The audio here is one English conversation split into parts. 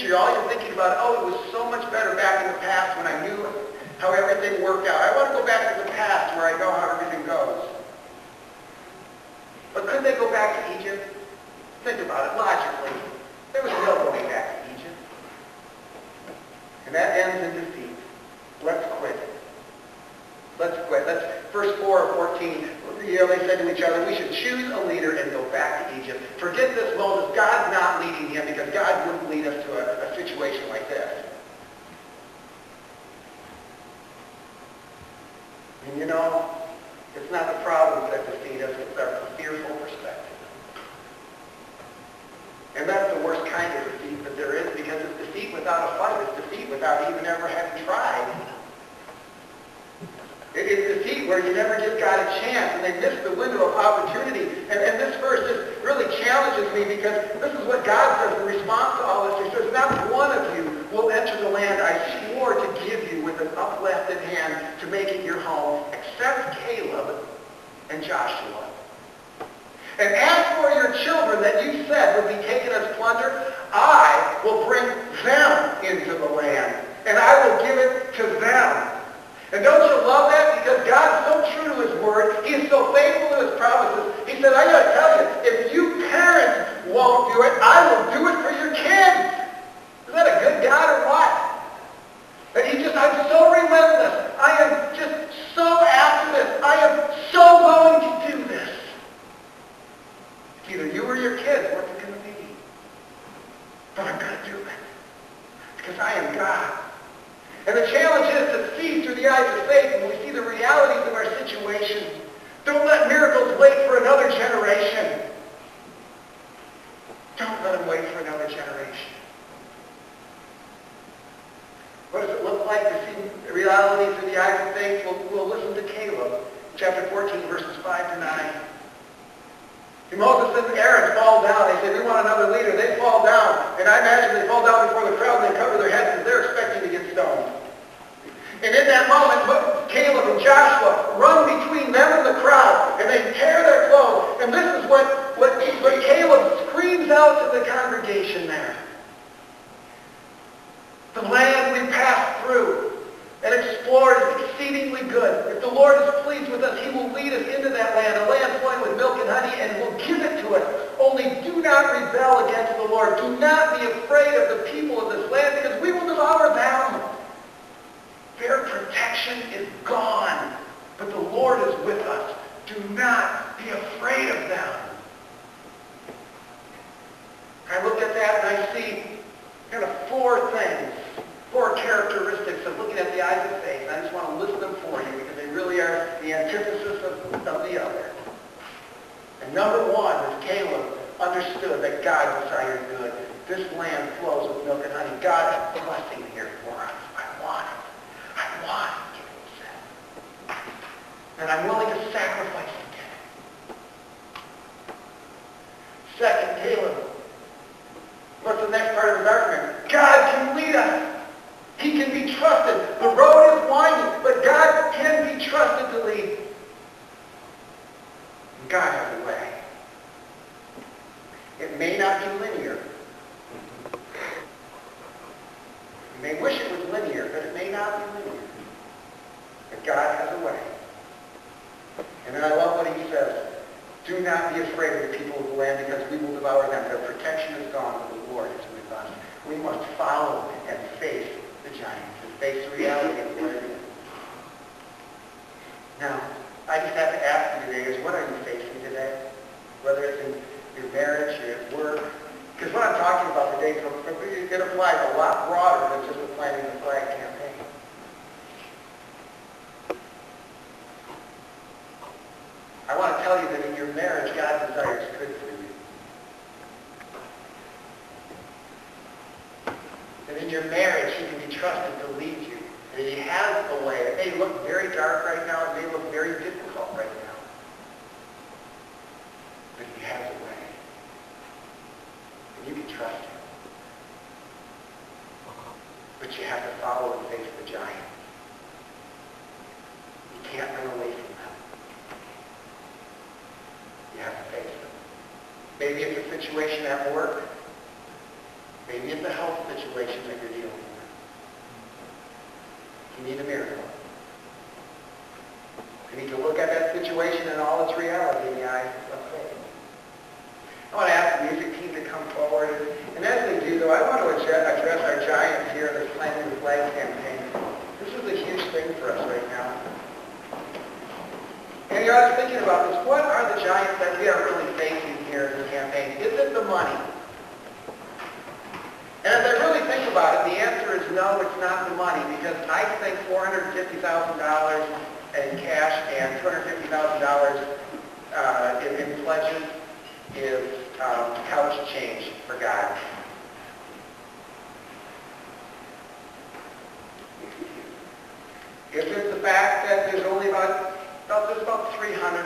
future, all you're thinking about, oh, it was so much better back in the past when I knew how everything worked out. I want to go back to the past where I know how everything goes. But could they go back to Egypt? Think about it logically. There was no going back to Egypt. And that ends in defeat. Let's quit. Let's quit. Verse 4 of 14, they said to each other, we should choose a leader and go back to Egypt. Forget this Moses. God's not leading him because God wouldn't lead us to a situation like this. And you know, it's not the problems that defeat us, it's our fearful perspective. And that's the worst kind of defeat that there is, because it's defeat without a fight. It's defeat without even ever having tried. It's defeat where you never give God a chance, and they miss the window of opportunity. And this verse just really challenges me, because this is what God says in response to all this. He says, not one of you will enter the land I swore to give you with an uplifted hand to make it your home, except Caleb and Joshua. And as for your children that you said would be taken as plunder, I will bring them into the land, and I will give it to them. And don't you love that? Because God's so true to his word. He is so faithful to his promises. He said, I got to tell you, if you parents won't do it, I will do it for your kids. Is that a good God or what? And I'm so relentless. I am just so after this. I am so going to do this. It's either you or your kids. What's it going to be? But I'm going to do it. Because I am God. And the challenge is to see through the eyes of faith when we see the realities of our situation. Don't let miracles wait for another generation. Don't let them wait for another generation. What does it look like to see the reality through the eyes of faith? We'll listen to Caleb, chapter 14, verses 5 to 9. And Moses and Aaron fall down. They say, we want another leader. They fall down. And I imagine they fall down before the crowd and they cover their heads because they're expecting to get stoned. And in that moment, Caleb and Joshua run between them and the crowd, and they tear their clothes. And this is what Caleb screams out to the congregation there. The land we passed through and explored is exceedingly good. If the Lord is pleased with us, he will lead us into that land, a land flowing with milk and honey, and will give it to us. Only do not rebel against the Lord. Do not be afraid of the people of this land, because we will devour them. Their protection is gone, but the Lord is with us. Do not be afraid of them. I look at that and I see kind of four things, four characteristics of looking at the eyes of faith. And I just want to list them for you because they really are the antithesis of the other. And number one is Caleb understood that God desired good. This land flows with milk and honey. God has blessing here for us. I want it. Caleb said. And I'm willing to sacrifice to get it. Second, Caleb. What's the next part of his argument? God can lead us. He can be trusted. The road is winding, but God can be trusted to lead. And God has a way. It may not be linear. You may wish it was linear, but it may not be linear. But God has a way. And then I love what he says. Do not be afraid of the people of the land, because we will devour them. Their protection is gone, but the Lord is with us. We must follow and face the giants and face the reality of what it is. Now, I just have to ask you today is, what are you facing today? Whether it's in your marriage, or at work. Because what I'm talking about today, it applies a lot broader than just the planting the flag campaign. I want to tell you that in your marriage, God desires good for you. That in your marriage, he can be trusted to lead you. And he has a way. It may look very dark right now. It may look very difficult right now. But he has a way. And you can trust him. But you have to follow and face the giant. You can't run away from them. You have to face them. Maybe it's a situation at work. Maybe it's a health situation that you're dealing with. You need a miracle. You need to look at that situation in all its reality in the eyes of faith. I want to ask the music team to come forward. And as they do, though, I want to address our giants here in this Planting the Flag campaign. This is a huge thing for us right now. And I was thinking about this. What are the giants that we are really facing here in the campaign? Is it the money? And as I really think about it, the answer is no, it's not the money, because I think $450,000 in cash and $250,000 in pledges is couch change for God. Is it the fact that there's only about 300,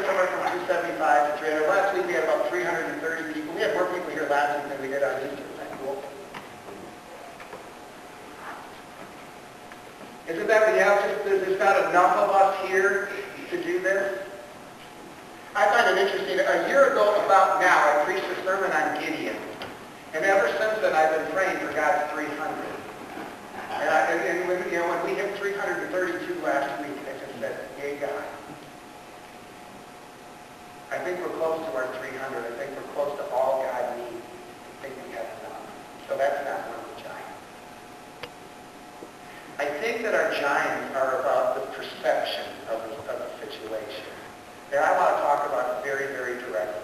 somewhere from 275 to 300. Last week we had about 330 people. We had more people here last week than we did on Easter. Isn't that cool? Is it that we have there's not enough of us here to do this? I find it interesting. A year ago, about now, I preached a sermon on Gideon. And ever since then, I've been praying for God's 300. And when we hit 332 last week, I just said, yay, God. I think we're close to our 300. I think we're close to all God needs. I think we have enough. So that's not one of the giants. I think that our giants are about the perception of the situation. And I want to talk about it very, very directly.